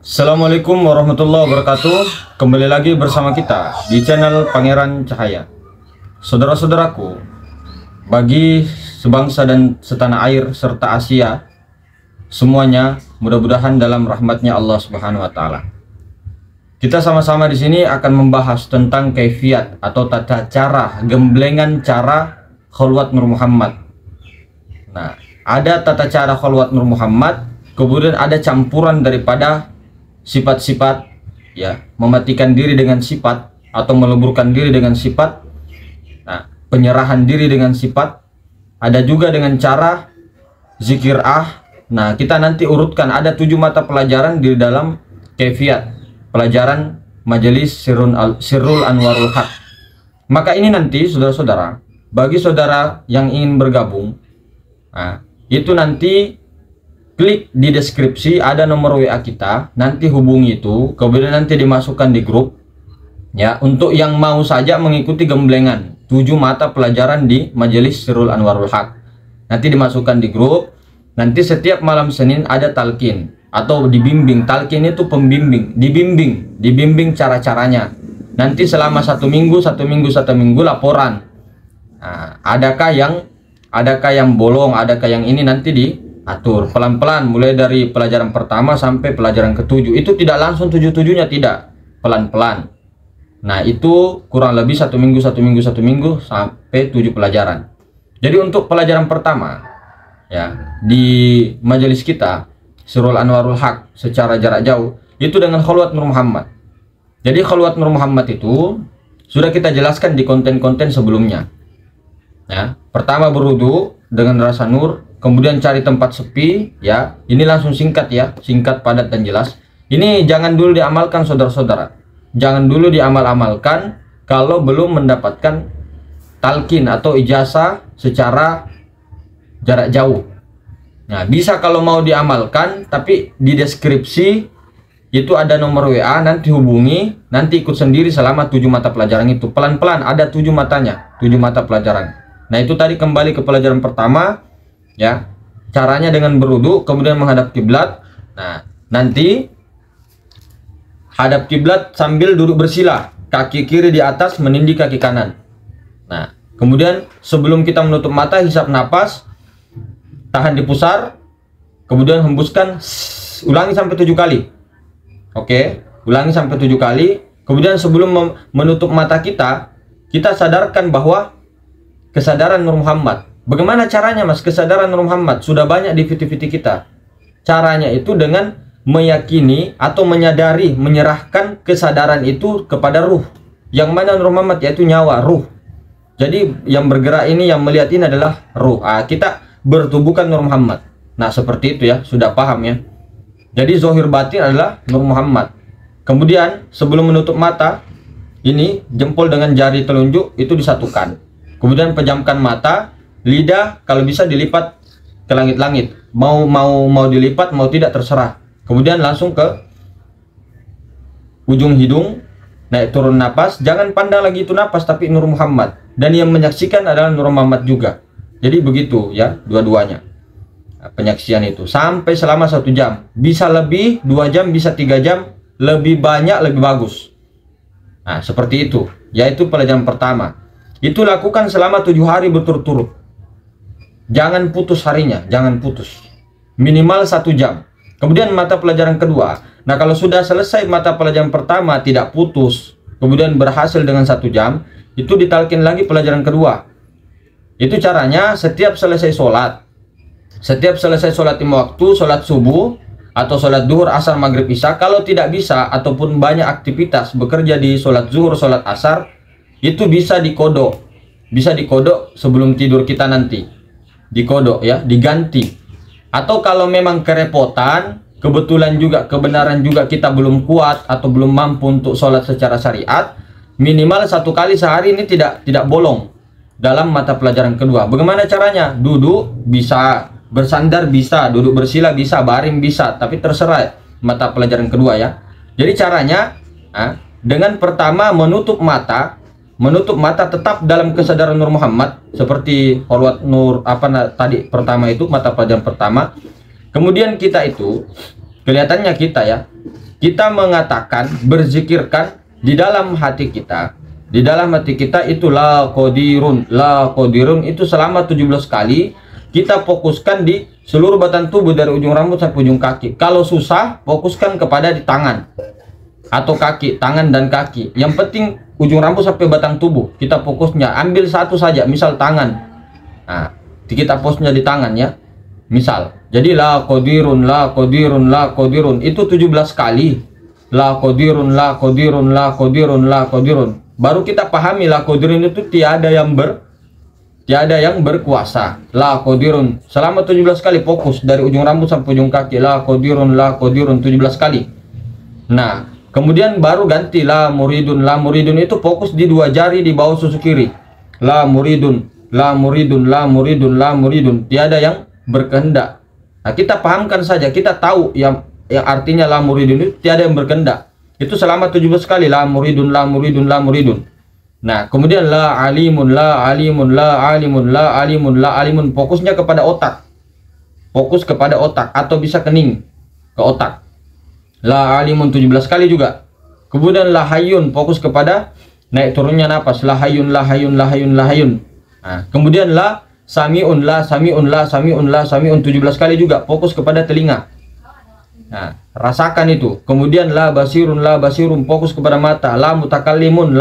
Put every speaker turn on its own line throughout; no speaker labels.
Assalamualaikum warahmatullahi wabarakatuh. Kembali lagi bersama kita di channel Pangeran Cahaya. Saudara-saudaraku, bagi sebangsa dan setanah air serta Asia semuanya, mudah-mudahan dalam rahmatnya Allah Subhanahu wa taala. Kita sama-sama di sini akan membahas tentang kaifiat atau tata cara gemblengan cara khalwat Nur Muhammad. Nah, ada tata cara khalwat Nur Muhammad, kemudian ada campuran daripada sifat-sifat, ya, mematikan diri dengan sifat atau meleburkan diri dengan sifat. Nah, penyerahan diri dengan sifat. Ada juga dengan cara zikir. Nah, kita nanti urutkan ada 7 mata pelajaran di dalam kaifiat pelajaran Majelis Sirrul Anwarul Haq. Maka ini nanti saudara-saudara, bagi saudara yang ingin bergabung, nah, itu nanti klik di deskripsi, ada nomor WA kita, nanti hubungi itu, kemudian nanti dimasukkan di grup, ya, untuk yang mau saja mengikuti gemblengan 7 mata pelajaran di Majelis Sirrul Anwarul Haq. Nanti dimasukkan di grup, nanti setiap malam Senin ada talqin atau dibimbing. Talqin itu pembimbing, dibimbing cara-caranya. Nanti selama satu minggu laporan. Nah, adakah yang bolong, adakah yang ini nanti diatur pelan-pelan, mulai dari pelajaran pertama sampai pelajaran ke-7. Itu tidak langsung 7-7-nya, tidak, pelan-pelan. Nah, itu kurang lebih satu minggu sampai 7 pelajaran. Jadi untuk pelajaran pertama, ya, di majelis kita Sirrul Anwarul Haq secara jarak jauh, itu dengan khalwat Nur Muhammad. Jadi khalwat Nur Muhammad itu sudah kita jelaskan di konten-konten sebelumnya. Ya, pertama berwudu dengan rasa nur, kemudian cari tempat sepi, ya. Ini langsung singkat, ya, singkat, padat dan jelas. Ini jangan dulu diamalkan saudara-saudara. Jangan dulu diamal-amalkan kalau belum mendapatkan talqin atau ijazah secara jarak jauh. Nah, bisa kalau mau diamalkan, tapi di deskripsi itu ada nomor WA, nanti hubungi, nanti ikut sendiri selama 7 mata pelajaran itu. Pelan-pelan, ada 7 matanya, 7 mata pelajaran. Nah, itu tadi kembali ke pelajaran pertama, ya. Caranya dengan berwudu, kemudian menghadap kiblat. Nah, nanti hadap kiblat sambil duduk bersila, kaki kiri di atas menindih kaki kanan. Nah, kemudian sebelum kita menutup mata, hisap napas, tahan di pusar, kemudian hembuskan, ulangi sampai 7 kali. Oke, ulangi sampai 7 kali. Kemudian sebelum menutup mata kita sadarkan bahwa kesadaran Nur Muhammad. Bagaimana caranya, Mas? Kesadaran Nur Muhammad sudah banyak di video-video kita. Caranya itu dengan meyakini atau menyadari, menyerahkan kesadaran itu kepada ruh. Yang mana Nur Muhammad, yaitu nyawa, ruh. Jadi yang bergerak ini, yang melihat ini adalah ruh. Kita bertubuhkan Nur Muhammad. Nah, seperti itu, ya, sudah paham, ya. Jadi zahir batin adalah Nur Muhammad. Kemudian sebelum menutup mata, ini jempol dengan jari telunjuk itu disatukan. Kemudian pejamkan mata, lidah kalau bisa dilipat ke langit-langit. Mau dilipat, mau tidak, terserah. Kemudian langsung ke ujung hidung, naik turun napas. Jangan pandang lagi itu napas, tapi Nur Muhammad. Dan yang menyaksikan adalah Nur Muhammad juga. Jadi begitu, ya, dua-duanya. Nah, penyaksian itu sampai selama 1 jam. Bisa lebih, 2 jam, bisa 3 jam. Lebih banyak, lebih bagus. Nah, seperti itu. Yaitu pelajaran pertama. Itu lakukan selama 7 hari berturut-turut. Jangan putus harinya, jangan putus. Minimal 1 jam. Kemudian mata pelajaran kedua. Nah, kalau sudah selesai mata pelajaran pertama, tidak putus, kemudian berhasil dengan 1 jam, itu ditalkin lagi pelajaran kedua. Itu caranya setiap selesai sholat, lima waktu, sholat subuh atau sholat duhur, asar, maghrib, isya. Kalau tidak bisa ataupun banyak aktivitas bekerja di sholat zuhur, sholat asar, itu bisa dikodok. Bisa dikodok sebelum tidur kita nanti. Dikodok, ya, diganti. Atau kalau memang kerepotan, kebetulan juga, kebenaran juga kita belum kuat atau belum mampu untuk sholat secara syariat, minimal 1 kali sehari ini tidak bolong dalam mata pelajaran kedua. Bagaimana caranya? Duduk bisa, bersandar bisa, duduk bersila bisa, baring bisa, tapi terserah mata pelajaran kedua, ya. Jadi caranya, dengan pertama menutup mata tetap dalam kesadaran Nur Muhammad, seperti khalwat Nur tadi pertama itu mata pelajaran pertama. Kemudian kita itu kelihatannya kita, ya, kita mengatakan, berzikirkan di dalam hati kita. Di dalam hati kita itu la qadirun, la qadirun itu selama 17 kali. Kita fokuskan di seluruh badan tubuh dari ujung rambut sampai ujung kaki. Kalau susah, fokuskan kepada di tangan atau kaki, tangan dan kaki. Yang penting ujung rambut sampai batang tubuh. Kita fokusnya ambil satu saja, misal tangan. Nah, kita fokusnya di tangan ya. Misal, jadi la qadirun, la qadirun, la qadirun itu 17 kali. La qadirun, la qadirun, la qadirun, la qadirun. Baru kita pahami la qadirun itu tiada yang berkuasa. La qadirun selama 17 kali fokus dari ujung rambut sampai ujung kaki. La qadirun 17 kali. Nah, kemudian baru ganti la muridun. La muridun itu fokus di 2 jari di bawah susu kiri. La muridun, la muridun, la muridun, la muridun. Tiada yang berkehendak. Nah, kita pahamkan saja, kita tahu yang artinya la muridun itu tiada yang berkehendak. Itu selama 17 kali la muridun, la muridun, la muridun. Nah, kemudian la alimun, la alimun, la alimun, la alimun, la alimun. Fokusnya kepada otak. Fokus kepada otak atau bisa kening ke otak. La alimun 17 kali juga. Kemudian la hayyun, fokus kepada naik turunnya napas. La hayyun, la hayyun, la hayyun, la hayyun. Nah, kemudian la samiun, la samiun, la samiun, la samiun 17 kali juga. Fokus kepada telinga. Nah, rasakan itu. Kemudian la basirun, fokus kepada mata. La mutakallimun,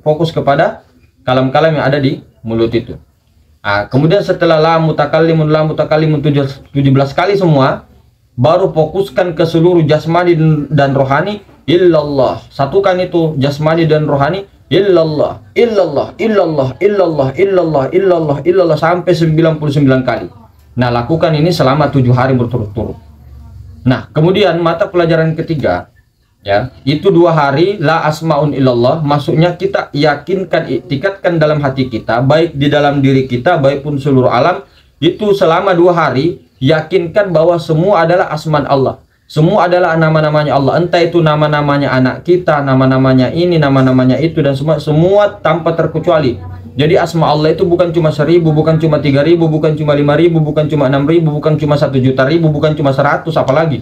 fokus kepada kalam-kalam yang ada di mulut itu. Nah, kemudian setelah la mutakallimun 17 kali semua, baru fokuskan ke seluruh jasmani dan rohani. Illallah, satukan itu jasmani dan rohani. Illallah, illallah, illallah, illallah, illallah, illallah, illallah sampai 99 kali. Nah, lakukan ini selama 7 hari berturut-turut. Nah, kemudian mata pelajaran ketiga ya, itu 2 hari la asmaun illallah, maksudnya kita yakinkan, iktikadkan dalam hati kita, baik di dalam diri kita, baik pun seluruh alam, itu selama 2 hari yakinkan bahwa semua adalah asman Allah. Semua adalah nama-namanya Allah. Entah itu nama-namanya anak kita, nama-namanya ini, nama-namanya itu, dan semua tanpa terkecuali. Jadi asma Allah itu bukan cuma 1000, bukan cuma 3000, bukan cuma 5000, bukan cuma 6000, bukan cuma 1.000.000, bukan cuma 100 apalagi.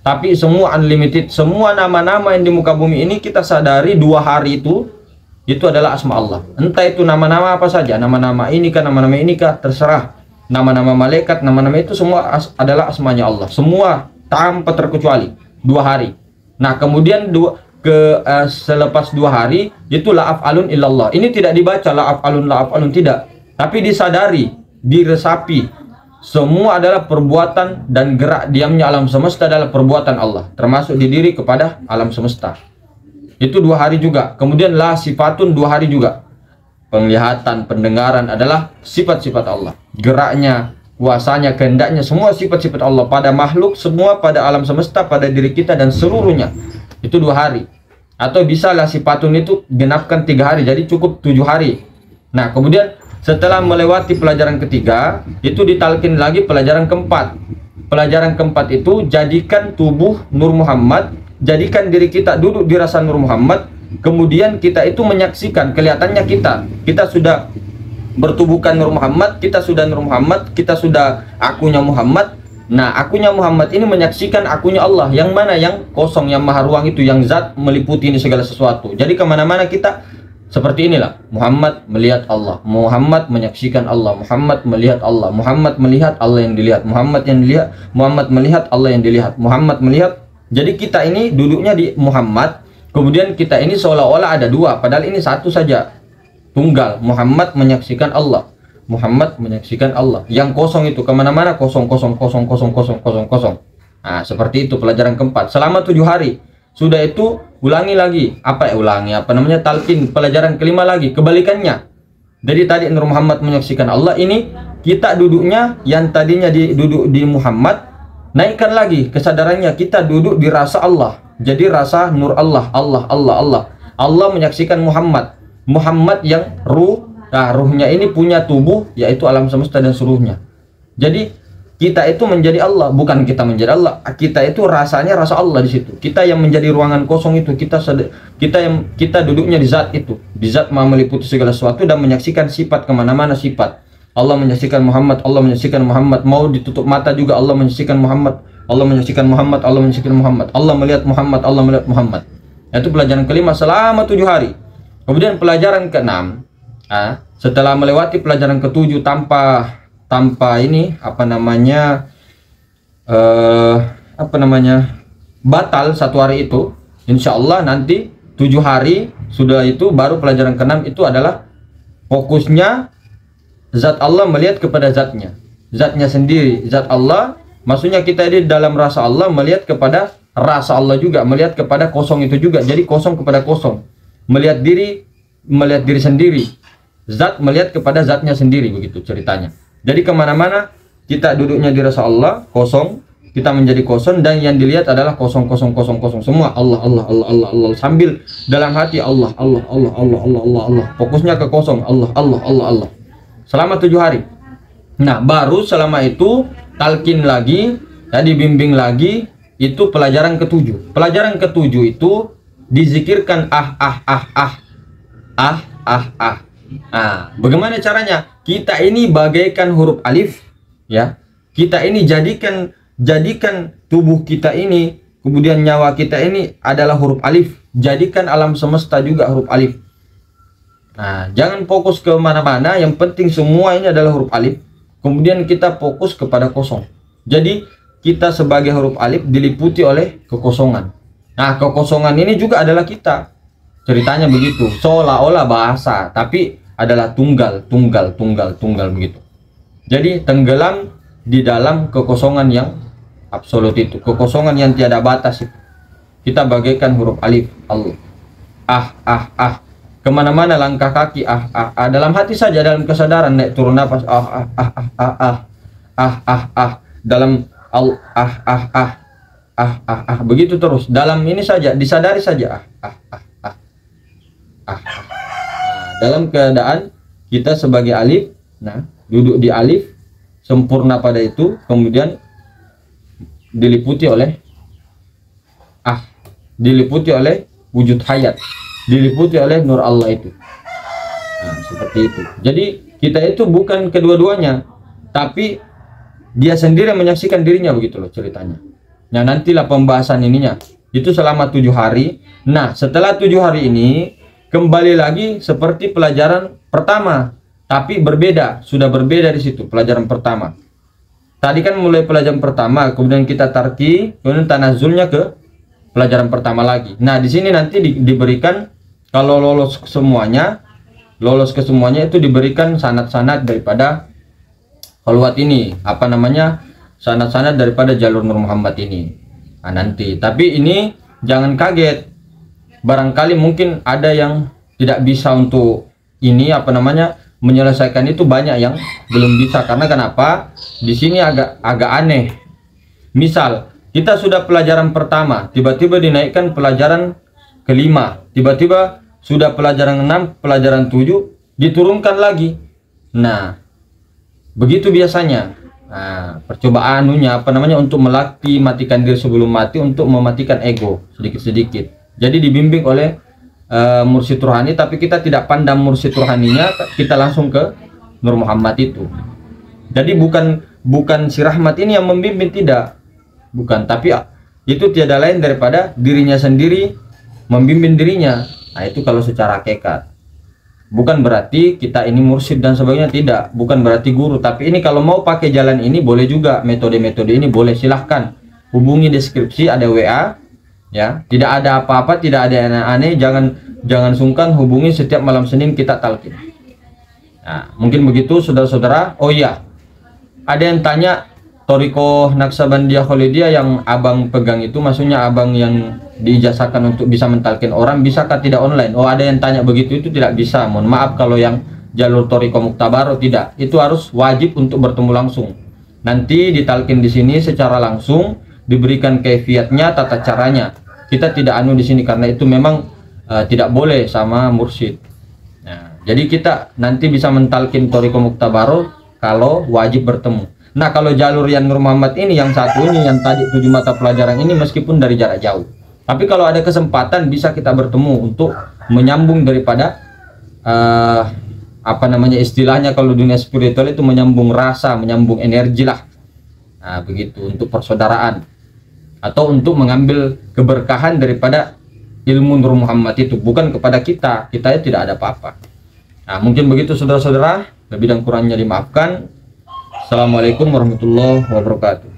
Tapi semua unlimited, semua nama-nama yang di muka bumi ini kita sadari 2 hari itu adalah asma Allah. Entah itu nama-nama apa saja, nama-nama ini kah, nama-nama ini kah, terserah. Nama-nama malaikat, nama-nama itu semua adalah asmanya Allah. Semua tanpa terkecuali 2 hari. Nah, kemudian selepas 2 hari itu la af'alun illallah. Ini tidak dibaca la af'alun tidak, tapi disadari, diresapi. Semua adalah perbuatan dan gerak diamnya alam semesta adalah perbuatan Allah, termasuk di diri kepada alam semesta. Itu 2 hari juga. Kemudian la sifatun 2 hari juga. Penglihatan, pendengaran adalah sifat-sifat Allah. Geraknya, kuasanya, kehendaknya, semua sifat-sifat Allah pada makhluk, semua pada alam semesta, pada diri kita dan seluruhnya. Itu 2 hari. Atau bisa lah sifatun itu genapkan 3 hari, jadi cukup 7 hari. Nah, kemudian setelah melewati pelajaran ketiga, itu ditalkin lagi pelajaran keempat. Pelajaran keempat itu jadikan tubuh Nur Muhammad, jadikan diri kita duduk di rasa Nur Muhammad. Kemudian kita itu menyaksikan, kelihatannya kita sudah bertubuhkan Nur Muhammad, kita sudah Nur Muhammad, kita sudah akunya Muhammad. Nah, akunya Muhammad ini menyaksikan akunya Allah, yang mana yang kosong, yang maha ruang itu, yang zat meliputi ini segala sesuatu. Jadi kemana-mana kita seperti inilah. Muhammad melihat Allah, Muhammad menyaksikan Allah, Muhammad melihat Allah, Muhammad melihat Allah yang dilihat, Muhammad yang dilihat, Muhammad melihat Allah yang dilihat, Muhammad melihat. Jadi kita ini duduknya di Muhammad, kemudian kita ini seolah-olah ada 2, padahal ini satu saja, tunggal. Muhammad menyaksikan Allah, Muhammad menyaksikan Allah. Yang kosong itu kemana-mana kosong, kosong, kosong, kosong, kosong, kosong, kosong. Nah, seperti itu pelajaran keempat selama 7 hari. Sudah itu ulangi lagi, talqin pelajaran kelima lagi, kebalikannya. Jadi tadi Nur Muhammad menyaksikan Allah, ini kita duduknya yang tadinya duduk di Muhammad, naikkan lagi kesadarannya, kita duduk di rasa Allah. Jadi rasa Nur Allah, Allah, Allah, Allah. Allah menyaksikan Muhammad, Muhammad yang ruh. Nah, ruhnya ini punya tubuh, yaitu alam semesta dan seluruhnya. Jadi kita itu menjadi Allah, bukan kita menjadi Allah. Kita itu rasanya rasa Allah di situ. Kita yang menjadi ruangan kosong itu, kita duduknya di zat itu. Di zat meliputi segala sesuatu dan menyaksikan sifat kemana-mana sifat. Allah menyaksikan Muhammad, Allah menyaksikan Muhammad. Mau ditutup mata juga Allah menyaksikan Muhammad. Allah menyaksikan Muhammad, Allah menyaksikan Muhammad, Allah melihat Muhammad, Allah melihat Muhammad. Itu pelajaran kelima selama 7 hari. Kemudian pelajaran keenam, setelah melewati pelajaran ketujuh tanpa ini batal satu hari itu, insya Allah nanti 7 hari sudah itu baru pelajaran keenam itu adalah fokusnya zat Allah melihat kepada zatnya sendiri, zat Allah. Maksudnya kita di dalam rasa Allah melihat kepada rasa Allah juga, melihat kepada kosong itu juga. Jadi kosong kepada kosong, melihat diri sendiri, zat melihat kepada zatnya sendiri, begitu ceritanya. Jadi kemana-mana kita duduknya di rasa Allah, kosong, kita menjadi kosong, dan yang dilihat adalah kosong semua. Allah, sambil dalam hati Allah. Fokusnya ke kosong, Allah. Selama 7 hari. Nah, baru selama itu talqin lagi, dibimbing lagi, itu pelajaran ketujuh. Pelajaran ketujuh itu dizikirkan Nah, bagaimana caranya? Kita ini bagaikan huruf alif, ya. Kita ini jadikan tubuh kita ini, kemudian nyawa kita ini adalah huruf alif. Jadikan alam semesta juga huruf alif. Nah, jangan fokus ke mana-mana, yang penting semua ini adalah huruf alif. Kemudian kita fokus kepada kosong. Jadi kita sebagai huruf alif diliputi oleh kekosongan. Nah, kekosongan ini juga adalah kita. Ceritanya begitu, seolah-olah bahasa, tapi adalah tunggal begitu. Jadi tenggelam di dalam kekosongan yang absolut itu, kekosongan yang tiada batas itu. Kita bagaikan huruf alif, Allah. Kemana-mana langkah kaki, dalam hati saja, dalam kesadaran, naik turun nafas, dalam begitu terus, dalam ini saja, disadari saja, dalam keadaan kita sebagai alif, nah duduk di alif, sempurna pada itu, kemudian diliputi oleh wujud hayat, diliputi oleh nur Allah itu. Nah, seperti itu. Jadi kita itu bukan kedua-duanya, tapi dia sendiri menyaksikan dirinya, begitu loh ceritanya. Nah, nantilah pembahasan ininya itu selama 7 hari. Nah, setelah 7 hari ini kembali lagi seperti pelajaran pertama, tapi berbeda, sudah berbeda di situ pelajaran pertama. Tadi kan mulai pelajaran pertama, kemudian kita tarki, kemudian tanazulnya ke pelajaran pertama lagi. Nah, di sini nanti diberikan, kalau lolos ke semuanya itu diberikan sanad-sanad daripada khalwat ini, sanad-sanad daripada jalur Nur Muhammad ini. Nah, nanti, tapi ini jangan kaget, barangkali mungkin ada yang tidak bisa untuk ini menyelesaikan itu, banyak yang belum bisa. Karena kenapa? Di sini agak aneh. Misal kita sudah pelajaran pertama, tiba-tiba dinaikkan pelajaran kelima, tiba-tiba sudah pelajaran 6, pelajaran 7 diturunkan lagi. Nah, begitu biasanya. Nah, percobaan untuk melatih matikan diri sebelum mati, untuk mematikan ego sedikit-sedikit. Jadi dibimbing oleh mursyid rohani, tapi kita tidak pandang mursyid rohaninya, kita langsung ke Nur Muhammad itu. Jadi bukan si Rahmat ini yang membimbing, tidak, bukan, tapi itu tiada lain daripada dirinya sendiri membimbing dirinya. Nah, itu kalau secara hakikat. Bukan berarti kita ini mursyid dan sebagainya, tidak, bukan berarti guru. Tapi ini kalau mau pakai jalan ini boleh juga, metode-metode ini boleh, silahkan hubungi deskripsi, ada WA, ya, tidak ada apa-apa, tidak ada yang aneh. Jangan sungkan hubungi, setiap malam Senin kita talqin. Nah, mungkin begitu saudara-saudara. Oh iya, ada yang tanya, Toriko Naksabandiyah Khalidiyah yang abang pegang itu, maksudnya abang yang diijazahkan untuk bisa mentalkin orang, bisakah tidak online? Oh, ada yang tanya begitu, itu tidak bisa, mohon maaf. Kalau yang jalur Toriko Muktabaro tidak, itu harus wajib untuk bertemu langsung. Nanti ditalkin di sini secara langsung, diberikan kaifiatnya, tata caranya. Kita tidak di sini karena itu memang tidak boleh sama mursyid. Nah, jadi kita nanti bisa mentalkin Toriko Muktabaro kalau wajib bertemu. Nah, kalau jalur yang Nur Muhammad ini, yang satu ini, yang tadi 7 mata pelajaran ini, meskipun dari jarak jauh, tapi kalau ada kesempatan bisa kita bertemu untuk menyambung daripada istilahnya kalau dunia spiritual itu menyambung rasa, menyambung energi lah. Nah, begitu, untuk persaudaraan. atau untuk mengambil keberkahan daripada ilmu Nur Muhammad itu, bukan kepada kita. Kita tidak ada apa-apa. Nah, mungkin begitu saudara-saudara, lebih dan kurangnya dimaafkan. Assalamualaikum warahmatullahi wabarakatuh.